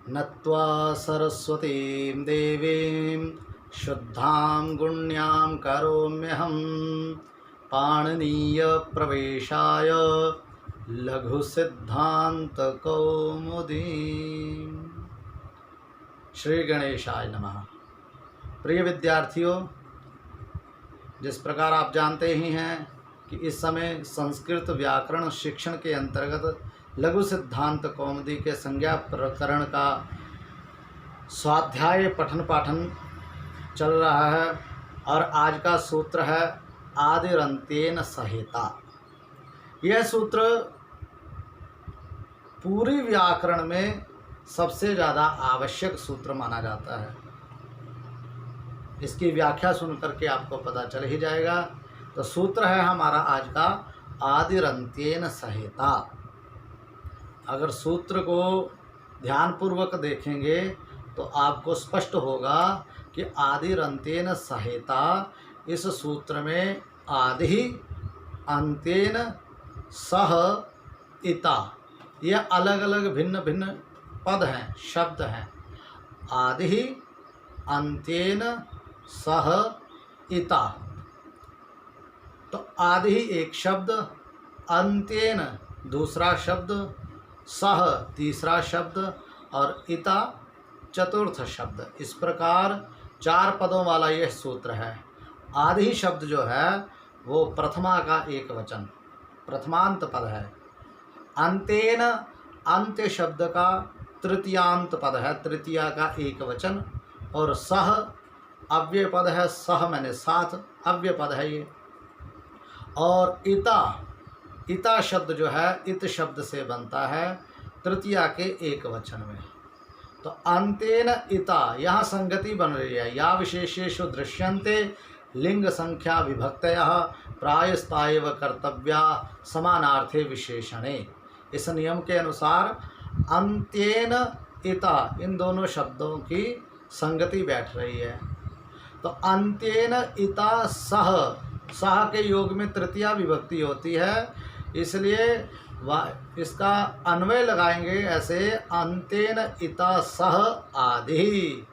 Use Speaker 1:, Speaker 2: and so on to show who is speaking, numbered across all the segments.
Speaker 1: नत्वा सरस्वतीं देवीं शुद्धां गुण्यां करोम्यहं पाणिनीयप्रवेशाय लघुसिद्धान्तकौमुदीम्। श्री गणेशाय नमः। प्रिय विद्यार्थियों, जिस प्रकार आप जानते ही हैं कि इस समय संस्कृत व्याकरण शिक्षण के अंतर्गत लघु सिद्धांत कौमुदी के संज्ञा प्रकरण का स्वाध्याय पठन पाठन चल रहा है और आज का सूत्र है आदिरंत्येन सहेता। यह सूत्र पूरी व्याकरण में सबसे ज़्यादा आवश्यक सूत्र माना जाता है। इसकी व्याख्या सुन करके आपको पता चल ही जाएगा। तो सूत्र है हमारा आज का आदिरंत्येन सहेता। अगर सूत्र को ध्यानपूर्वक देखेंगे तो आपको स्पष्ट होगा कि आदिरंत्येन सहेता, इस सूत्र में आदि अंत्येन सह इता, यह अलग अलग भिन्न भिन्न पद हैं, शब्द हैं। आदि अंत्येन सह इता, तो आदि एक शब्द, अंत्येन दूसरा शब्द, सह तीसरा शब्द और इता चतुर्थ शब्द। इस प्रकार चार पदों वाला यह सूत्र है। आदि शब्द जो है वो प्रथमा का एक वचन, प्रथमांत पद है। अंत्येन, अंत्य शब्द का तृतीयांत पद है, तृतीया का एक वचन। और सह अव्यय पद है, सह मैंने साथ, अव्यय पद है ये। और इता, इता शब्द जो है इत शब्द से बनता है, तृतीया के एक वचन में। तो अंतेन इता, यहाँ संगति बन रही है। या विशेषेषु दृश्यन्ते लिंग संख्या विभक्तयः प्रायस्ताएव कर्तव्या समानार्थे विशेषणे। इस नियम के अनुसार अंत्येन इता, इन दोनों शब्दों की संगति बैठ रही है। तो अंत्येन इता सह, सह के योग में तृतीया विभक्ति होती है, इसलिए इसका अन्वय लगाएंगे ऐसे, अंत्येन इता सह आदि।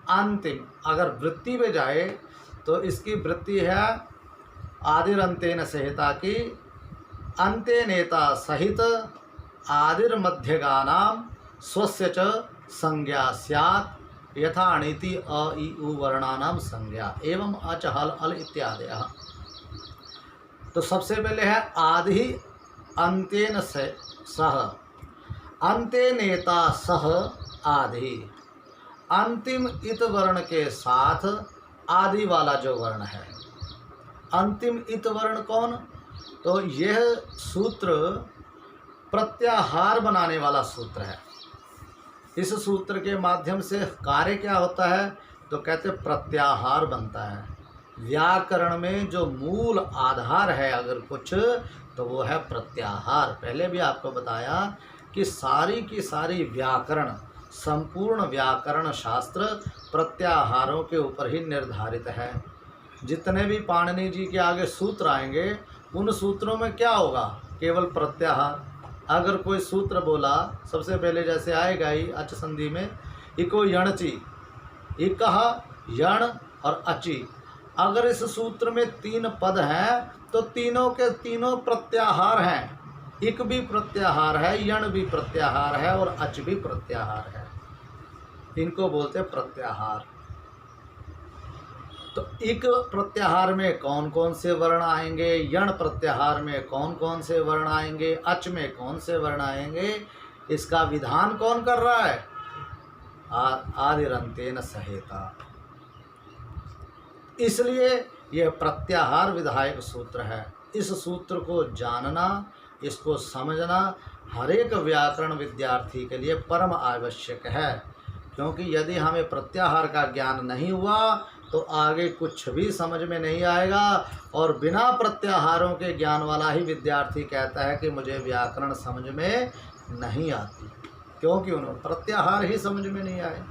Speaker 1: अंतिम अगर वृत्ति में जाए तो इसकी वृत्ति है आदिरंत्येन सहेता की, अंत्येनेता सहित आदिर्मध्यगानां स्वस्य च संज्ञा स्यात् यथा अणिति अ इ उ वर्णानां संज्ञा एवं अच हल अल इत्यादयः। तो सबसे पहले है आदि अंत्येन सह, अंत्येनेता सह आदि। अंतिम इत वर्ण के साथ आदि वाला जो वर्ण है, अंतिम इत वर्ण कौन? तो यह सूत्र प्रत्याहार बनाने वाला सूत्र है। इस सूत्र के माध्यम से कार्य क्या होता है? तो कहते प्रत्याहार बनता है। व्याकरण में जो मूल आधार है अगर कुछ, तो वो है प्रत्याहार। पहले भी आपको बताया कि सारी की सारी व्याकरण, संपूर्ण व्याकरण शास्त्र प्रत्याहारों के ऊपर ही निर्धारित है। जितने भी पाणिनि जी के आगे सूत्र आएंगे उन सूत्रों में क्या होगा? केवल प्रत्याहार। अगर कोई सूत्र बोला, सबसे पहले जैसे आएगा ही अच संधि में इको यणचि, इकह यण और अचि। अगर इस सूत्र में तीन पद हैं तो तीनों के तीनों प्रत्याहार हैं। इक भी प्रत्याहार है, यण भी प्रत्याहार है और अच भी प्रत्याहार है। इनको बोलते हैं प्रत्याहार। तो इक प्रत्याहार में कौन कौन से वर्ण आएंगे, यण प्रत्याहार में कौन कौन से वर्ण आएंगे, अच में कौन से वर्ण आएंगे, इसका विधान कौन कर रहा है? आदिरंत्येन सहेता। इसलिए यह प्रत्याहार विधायक सूत्र है। इस सूत्र को जानना, इसको समझना हर एक व्याकरण विद्यार्थी के लिए परम आवश्यक है। क्योंकि यदि हमें प्रत्याहार का ज्ञान नहीं हुआ तो आगे कुछ भी समझ में नहीं आएगा। और बिना प्रत्याहारों के ज्ञान वाला ही विद्यार्थी कहता है कि मुझे व्याकरण समझ में नहीं आती, क्योंकि उन्हें प्रत्याहार ही समझ में नहीं आए।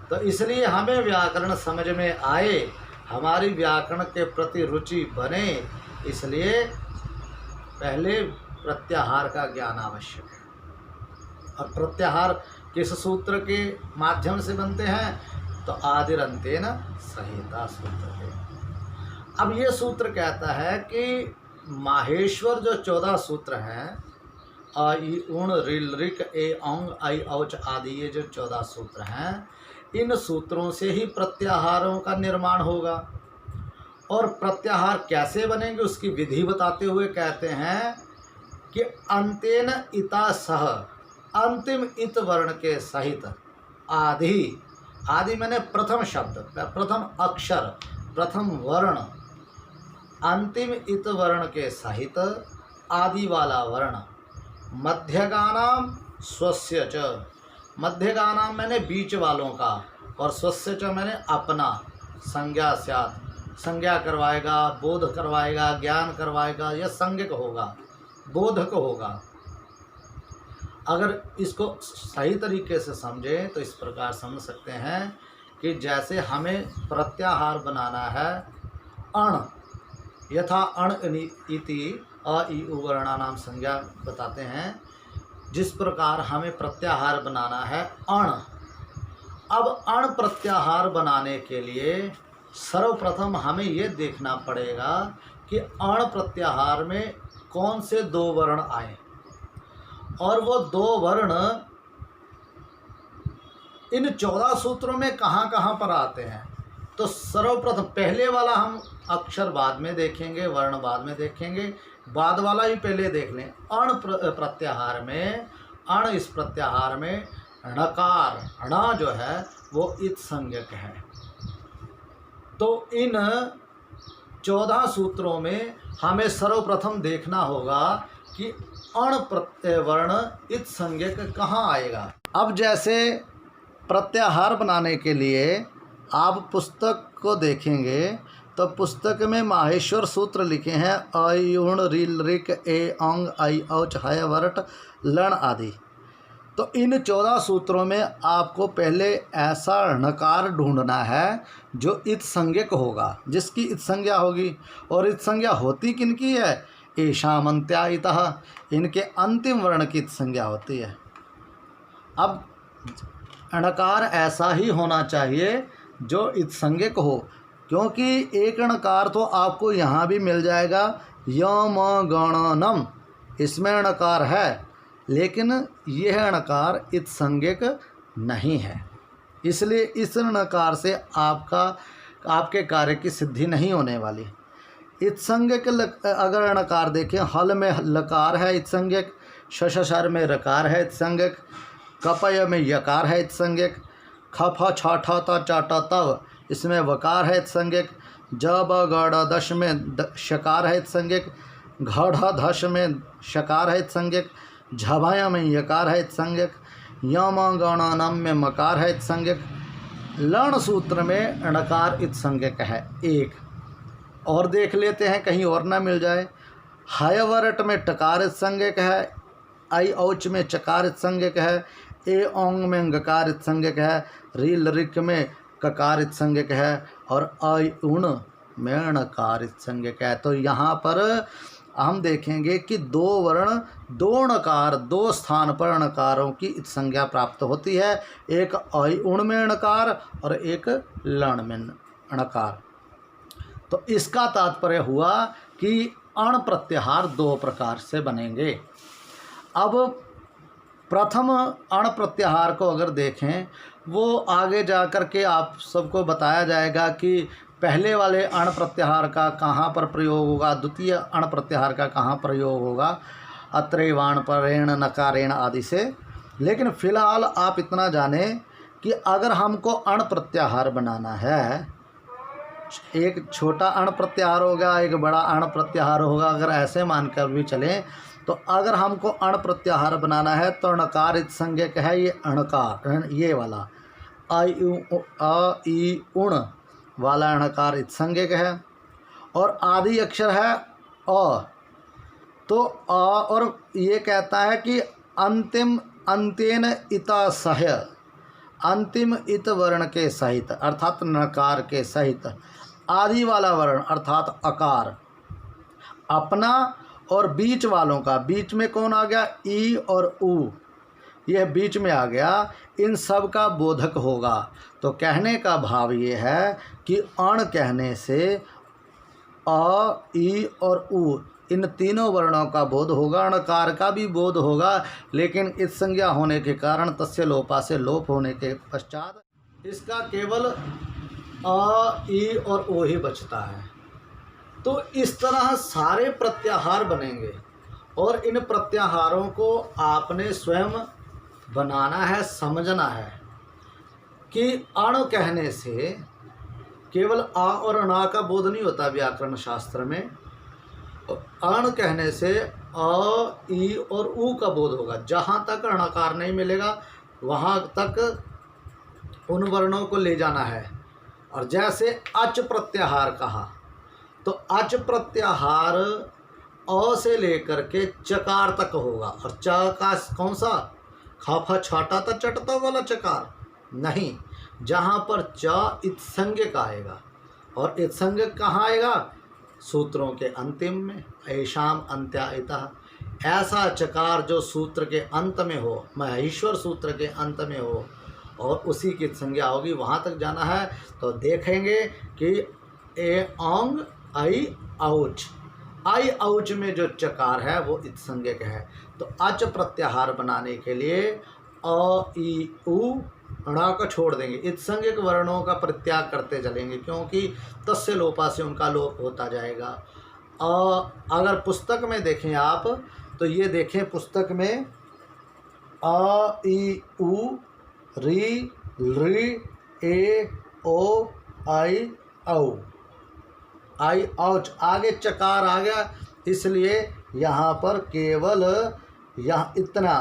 Speaker 1: तो इसलिए हमें व्याकरण समझ में आए, हमारी व्याकरण के प्रति रुचि बने, इसलिए पहले प्रत्याहार का ज्ञान आवश्यक है। और प्रत्याहार किस सूत्र के माध्यम से बनते हैं? तो आदिरंतेन सहेता सूत्र के। अब ये सूत्र कहता है कि माहेश्वर जो 14 सूत्र हैं, अ ई उण ऋल ऋक ए औंग आई औच आदि, ये जो 14 सूत्र हैं, इन सूत्रों से ही प्रत्याहारों का निर्माण होगा। और प्रत्याहार कैसे बनेंगे उसकी विधि बताते हुए कहते हैं कि अंतेन इता सह, अंतिम इत वर्ण के सहित, आदि, आदि मैंने प्रथम शब्द, प्रथम अक्षर, प्रथम वर्ण, अंतिम इत वर्ण के सहित आदि वाला वर्ण, मध्यगानाम स्वस्य च, मध्यगानाम मैंने बीच वालों का, और स्वस्य च मैंने अपना, संज्ञा स्यात्, संज्ञा करवाएगा, बोध करवाएगा, ज्ञान करवाएगा, यह संज्ञक होगा, बोधक होगा। अगर इसको सही तरीके से समझें तो इस प्रकार समझ सकते हैं कि जैसे हमें प्रत्याहार बनाना है, अण, यथा अण इति अ इ उ वर्णानाम संज्ञा बताते हैं, जिस प्रकार हमें प्रत्याहार बनाना है अण। अब अण प्रत्याहार बनाने के लिए सर्वप्रथम हमें ये देखना पड़ेगा कि अण प्रत्याहार में कौन से 2 वर्ण आए, और वो 2 वर्ण इन 14 सूत्रों में कहाँ कहाँ पर आते हैं। तो सर्वप्रथम पहले वाला हम अक्षर बाद में देखेंगे, वर्ण बाद में देखेंगे, बाद वाला ही पहले देख लें। अण प्रत्याहार में, अण इस प्रत्याहार में णकार, ण जो है वो इत संज्ञक है। तो इन 14 सूत्रों में हमें सर्वप्रथम देखना होगा कि अण प्रत्यय वर्ण इत संज्ञक कहाँ आएगा। अब जैसे प्रत्याहार बनाने के लिए आप पुस्तक को देखेंगे तो पुस्तक में माहेश्वर सूत्र लिखे हैं, अ उण ऋल ऋक ए औंग आई औच हय वरट लण आदि। तो इन 14 सूत्रों में आपको पहले ऐसा णकार ढूंढना है जो इत संज्ञक होगा, जिसकी इत संज्ञा होगी। और इत संज्ञा होती किनकी है? ऐशामन्त्या इतः, इनके अंतिम वर्ण की इत संज्ञा होती है। अब णकार ऐसा ही होना चाहिए जो इत संज्ञक हो, क्योंकि एक णकार तो आपको यहाँ भी मिल जाएगा, यम गणनम, इसमें णकार है, लेकिन यह णकार इत संज्ञक नहीं है। इसलिए इस णकार से आपके कार्य की सिद्धि नहीं होने वाली। इत संज्ञक अगर णकार देखें, हल में लकार है इत संज्ञक, शशर में रकार है इत संज्ञक, कपय में यकार है इत संज्ञक, खफ छ ठ त च ट तव इसमें वकार है इत संज्ञक, ज ब ग ड दश में शकार है इत संज्ञक, घ ढ धश में शकार है इत संज्ञक, झभय में यकार है इत संज्ञक, यम गणनम में मकार है इत संज्ञक। लण सूत्र में णकार इत संज्ञक है एक। और देख लेते हैं कहीं और ना मिल जाए। हयवरट में टकार इत संज्ञक है, आई औच में चकार इत संज्ञक है, ए औंग में गकार इत संज्ञक है, रील ऋक में ककार इत संज्ञक है, और आई उण में णकार इत संज्ञक है। तो यहाँ पर हम देखेंगे कि 2 वर्ण, 2 णकार, 2 स्थान पर णकारों की इत संज्ञा प्राप्त होती है, एक ऐ उण में णकार और एक लण में णकार। तो इसका तात्पर्य हुआ कि अण प्रत्याहार 2 प्रकार से बनेंगे। अब प्रथम अण प्रत्याहार को अगर देखें, वो आगे जा कर के आप सबको बताया जाएगा कि पहले वाले अण प्रत्याहार का कहाँ पर प्रयोग होगा, द्वितीय अण प्रत्याहार का कहाँ प्रयोग होगा, अत्रैवाण परेण नकारेण आदि से। लेकिन फिलहाल आप इतना जानें कि अगर हमको अण प्रत्याहार बनाना है, एक छोटा अण प्रत्याहार होगा, एक बड़ा अण प्रत्याहार होगा, अगर ऐसे मानकर भी चलें तो अगर हमको अण प्रत्याहार बनाना है तो णकार इत संज्ञक है ये अणकार, ये वाला अ ई उण वाला णकार इत संज्ञक है, और आदि अक्षर है अ। तो अ, और ये कहता है कि अंतिम अंतेन इता सह, अंतिम इत वर्ण के सहित अर्थात नकार के सहित आदि वाला वर्ण अर्थात अकार, अपना और बीच वालों का, बीच में कौन आ गया? ई और ऊ, यह बीच में आ गया, इन सब का बोधक होगा। तो कहने का भाव ये है कि अण कहने से अ, ई और उ इन तीनों वर्णों का बोध होगा, अणकार का भी बोध होगा, लेकिन इस संज्ञा होने के कारण तस्य लोपा से लोप होने के पश्चात इसका केवल अ, ई और ओ ही बचता है। तो इस तरह सारे प्रत्याहार बनेंगे और इन प्रत्याहारों को आपने स्वयं बनाना है, समझना है कि अण कहने से केवल आ और अणा का बोध नहीं होता व्याकरण शास्त्र में। अण कहने से अ, ई और उ का बोध होगा। जहाँ तक अणाकार नहीं मिलेगा वहाँ तक उन वर्णों को ले जाना है। और जैसे अच प्रत्याहार कहा, तो अच प्रत्याहार अ से लेकर के चकार तक होगा। और च का कौन सा, खाफा छाटा था चटता वाला चकार नहीं, जहाँ पर च इत्संज्ञक आएगा। और इत्संज्ञक कहाँ आएगा, सूत्रों के अंतिम में, ऐशाम अंत्यायतः, ऐसा चकार जो सूत्र के अंत में हो, महेश्वर सूत्र के अंत में हो और उसी की संज्ञा होगी, वहाँ तक जाना है। तो देखेंगे कि ए औंग आई औच, आई औच में जो चकार है वो इत्संज्ञक है। तो अच प्रत्याहार बनाने के लिए अ, ई, उ, णा को छोड़ देंगे, इत्संज्ञक वर्णों का प्रत्याग करते चलेंगे, क्योंकि तस्य लोपा से उनका लोप होता जाएगा। अगर पुस्तक में देखें आप, तो ये देखें पुस्तक में अ, ई, उ, री, री, ए, ओ, आई, औ, आई औच, आगे चकार आ गया, इसलिए यहाँ पर केवल यहाँ इतना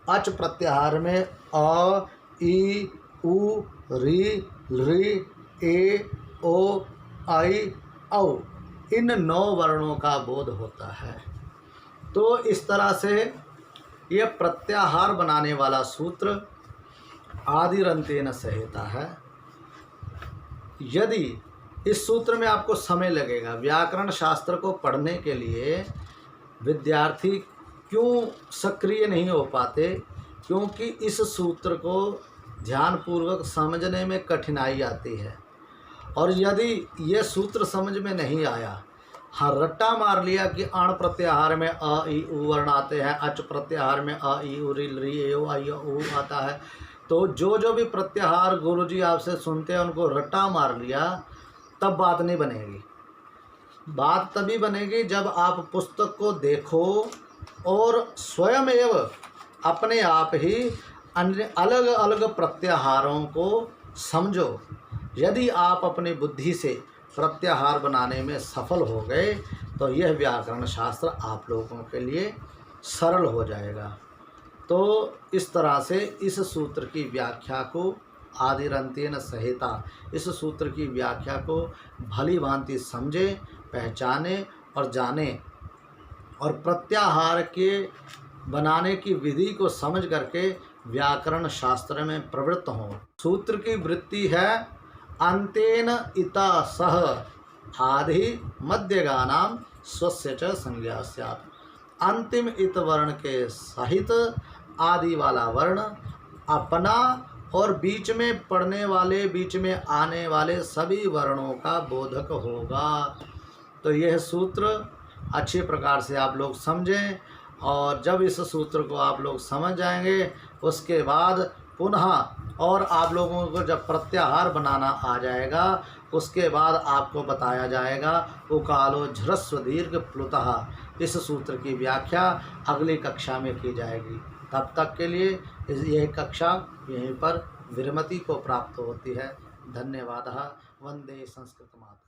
Speaker 1: अच प्रत्याहार में अ, ई, उ, री, री, ए, ओ, आई, औ, इन 9 वर्णों का बोध होता है। तो इस तरह से यह प्रत्याहार बनाने वाला सूत्र आदिरंतेन संहिता है। यदि इस सूत्र में आपको समय लगेगा, व्याकरण शास्त्र को पढ़ने के लिए विद्यार्थी क्यों सक्रिय नहीं हो पाते, क्योंकि इस सूत्र को ध्यानपूर्वक समझने में कठिनाई आती है। और यदि ये सूत्र समझ में नहीं आया, हाँ रट्टा मार लिया कि अण प्रत्याहार में अ, ई, उ वर्ण आते हैं, अच प्रत्याहार में अ, ई, उ, री, री, ए, ओ, आई, उ आता है, तो जो भी प्रत्याहार गुरुजी आपसे सुनते हैं उनको रट्टा मार लिया, तब बात नहीं बनेगी। बात तभी बनेगी जब आप पुस्तक को देखो और स्वयं एवं अपने आप ही अन्य अलग अलग प्रत्याहारों को समझो। यदि आप अपनी बुद्धि से प्रत्याहार बनाने में सफल हो गए तो यह व्याकरण शास्त्र आप लोगों के लिए सरल हो जाएगा। तो इस तरह से इस सूत्र की व्याख्या को आदिरंतेन संहिता, इस सूत्र की व्याख्या को भली भांति समझें, पहचानें और जानें, और प्रत्याहार के बनाने की विधि को समझ करके व्याकरण शास्त्र में प्रवृत्त हों। सूत्र की वृत्ति है अंतेन इता सह आदि मध्यगानाम स्वस्य च संज्ञा स्यात्। अंतिम इत वर्ण के सहित आदि वाला वर्ण अपना और बीच में पढ़ने वाले, बीच में आने वाले सभी वर्णों का बोधक होगा। तो यह सूत्र अच्छे प्रकार से आप लोग समझें, और जब इस सूत्र को आप लोग समझ जाएंगे उसके बाद पुनः और आप लोगों को जब प्रत्याहार बनाना आ जाएगा उसके बाद आपको बताया जाएगा उकालो झ्रस्व दीर्घ प्लुतः। इस सूत्र की व्याख्या अगली कक्षा में की जाएगी। तब तक के लिए यह कक्षा यहीं पर विरमति को प्राप्त होती है। धन्यवाद। वंदे संस्कृत मातरम्।